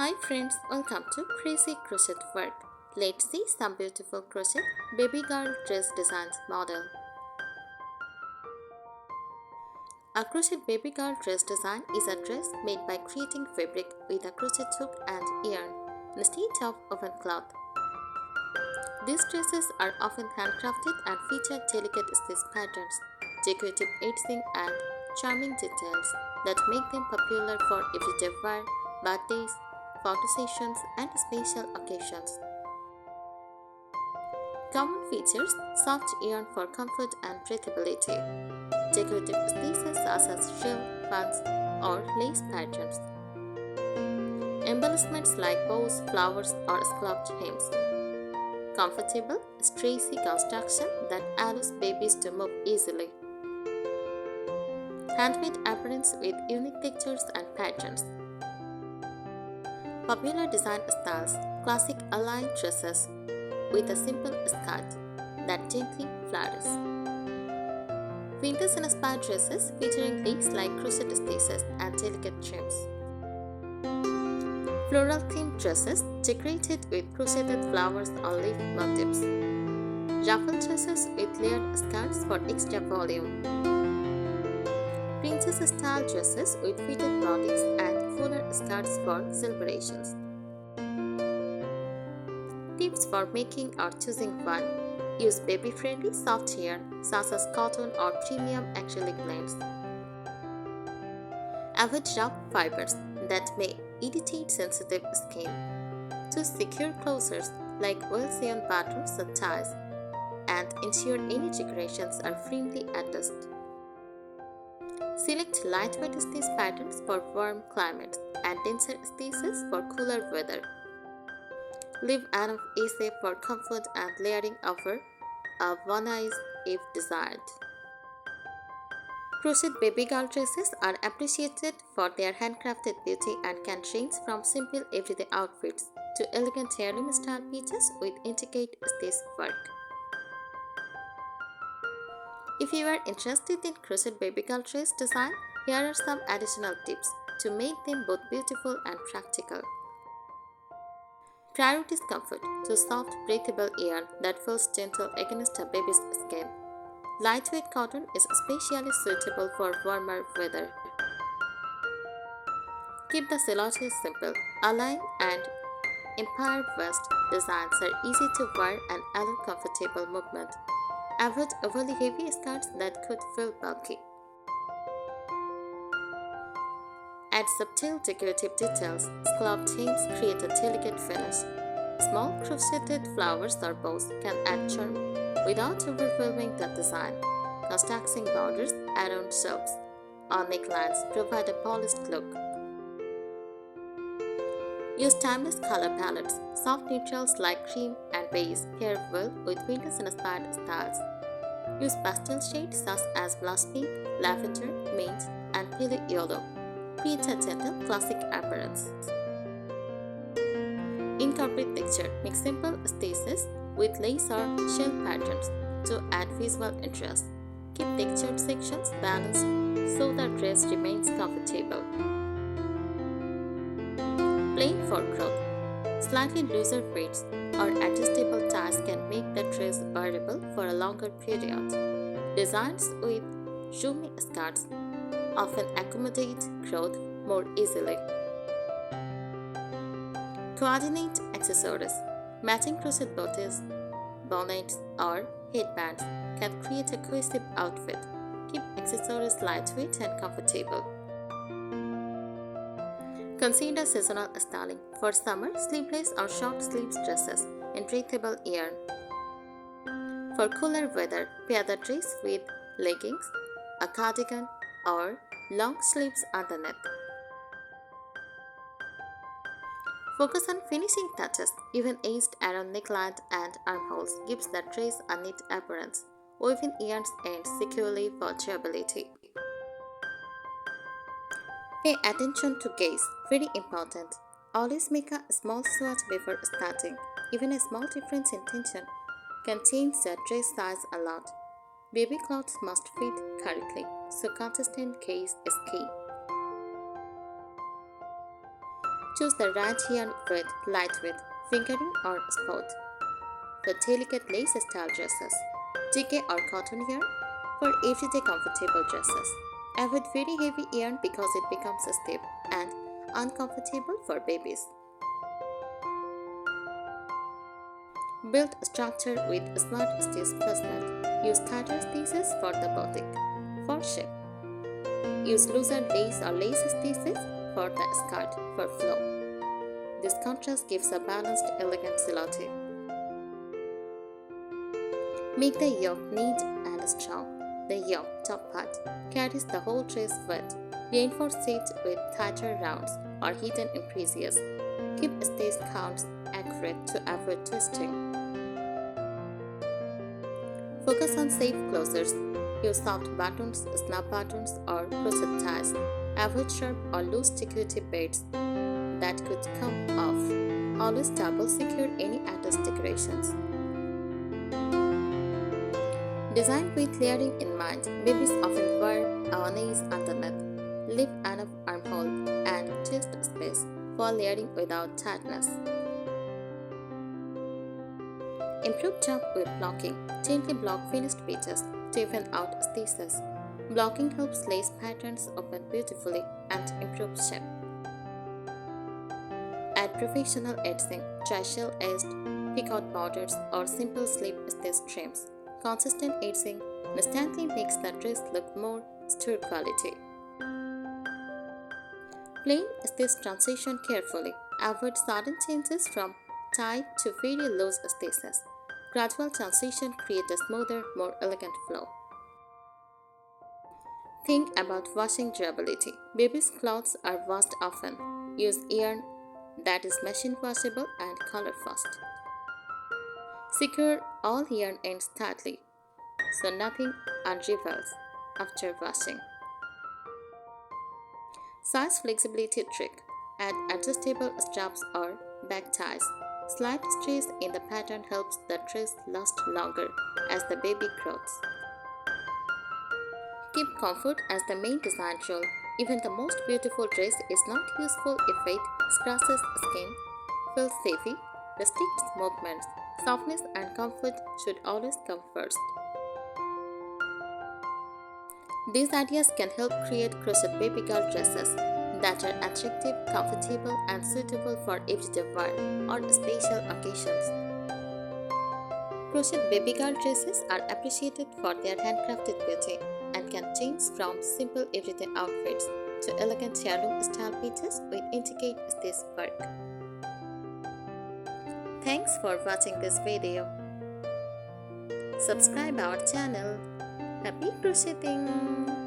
Hi friends, welcome to Crazy Crochet Work. Let's see some beautiful crochet baby girl dress designs model. A crochet baby girl dress design is a dress made by creating fabric with a crochet hook and yarn instead of open cloth. These dresses are often handcrafted and feature delicate stitch patterns, decorative edging and charming details that make them popular for everyday wear, birthdays, photo sessions, and special occasions. Common features: soft yarn for comfort and breathability, decorative stitches such as shell, buns, or lace patterns, embellishments like bows, flowers, or scalloped hems, comfortable, stretchy construction that allows babies to move easily, handmade aprons with unique textures and patterns. Popular design styles: classic aligned dresses with a simple skirt that gently flutters. Vintage-inspired dresses featuring lace-like crochet stitches and delicate trims. Floral-themed dresses decorated with crocheted flowers or leaf motifs. Ruffled dresses with layered skirts for extra volume. Princess-style dresses with fitted bodies and fuller skirts for celebrations. Tips for making or choosing one: use baby-friendly soft yarn such as cotton or premium acrylic blends. Avoid rough fibers that may irritate sensitive skin. Choose secure closures like well-sewn buttons and ties, and ensure any decorations are firmly attached. Select lightweight stitch patterns for warm climates and denser stitches for cooler weather. Leave enough essay for comfort and layering over one eyes if desired. Crochet baby girl dresses are appreciated for their handcrafted beauty and can range from simple everyday outfits to elegant heirloom style pieces with intricate stitch work. If you are interested in crochet baby girl dress design, here are some additional tips to make them both beautiful and practical. Priority is comfort. Choose soft, breathable yarn that feels gentle against a baby's skin. Lightweight cotton is especially suitable for warmer weather. Keep the silhouette simple. Align and empire waist designs are easy to wear and allow comfortable movement. Avoid overly heavy skirts that could feel bulky. Add subtle decorative details. Scalloped hems create a delicate finish. Small crocheted flowers or bows can add charm without overwhelming the design. Constructing borders around shelves or necklines provide a polished look. Use timeless color palettes. Soft neutrals like cream and beige pair well with vintage-inspired styles. Use pastel shades such as blush pink, lavender, mint, and pale yellow. Create a gentle classic appearance. Incorporate texture. Mix simple stitches with lace or shell patterns to add visual interest. Keep textured sections balanced so the dress remains comfortable. Plain for growth. Slightly looser braids or adjustable ties can make the dress wearable for a longer period. Designs with roomy skirts often accommodate growth more easily. Coordinate accessories. Matching crochet booties, bonnets, or headbands can create a cohesive outfit. Keep accessories lightweight and comfortable. Consider seasonal styling. For summer, sleeveless or short sleeves dresses in breathable yarn. For cooler weather, pair the dress with leggings, a cardigan, or long sleeves underneath. Focus on finishing touches. Even aged around neckline and armholes gives the dress a neat appearance. Woven yarns end securely for durability. Pay attention to gaze. Very important. Always make a small swatch before starting. Even a small difference in tension can change the dress size a lot. Baby clothes must fit correctly, so consistent gaze is key. Choose the right yarn with lightweight, fingering or spot. For delicate lace style dresses, TK or cotton yarn for everyday comfortable dresses. Avoid very heavy yarn because it becomes stiff and uncomfortable for babies. Build structure with smart stitch placement. Use tighter stitches for the boutique. For shape, use looser lace or lace stitches for the skirt for flow. This contrast gives a balanced, elegant silhouette. Make the yoke neat and strong. The yoke top part carries the whole dress weight. Reinforce it with tighter rounds or hidden increases. Keep stitch counts accurate to avoid twisting. Focus on safe closures. Use soft buttons, snap buttons, or crochet ties. Avoid sharp or loose security beads that could come off. Always double secure any attached decorations. Design with layering in mind. Babies often wear awanis underneath. Leave enough armhole and chest space for layering without tightness. Improve job with blocking. Gently block finished pieces to even out stitches. Blocking helps lace patterns open beautifully and improve shape. Add professional edging, try shell-edged, pick-out borders, or simple slip stitch trims. Consistent edging instantly makes the dress look more sturdy quality. Plan stitch transition carefully. Avoid sudden changes from tight to very loose stitches. Gradual transition creates a smoother, more elegant flow. Think about washing durability. Babies' clothes are washed often. Use yarn that is machine washable and color fast. Secure all yarn ends tightly so nothing unravels after washing. Size flexibility trick. Add adjustable straps or back ties. Slight stretch in the pattern helps the dress last longer as the baby grows. Keep comfort as the main design rule. Even the most beautiful dress is not useful if it scratches skin, feels heavy, restricts movements. Softness and comfort should always come first. These ideas can help create crochet baby girl dresses that are attractive, comfortable, and suitable for everyday wear or special occasions. Crochet baby girl dresses are appreciated for their handcrafted beauty and can change from simple everyday outfits to elegant heirloom style pieces with intricate stitch work. Thanks for watching this video. Subscribe our channel. Happy crocheting!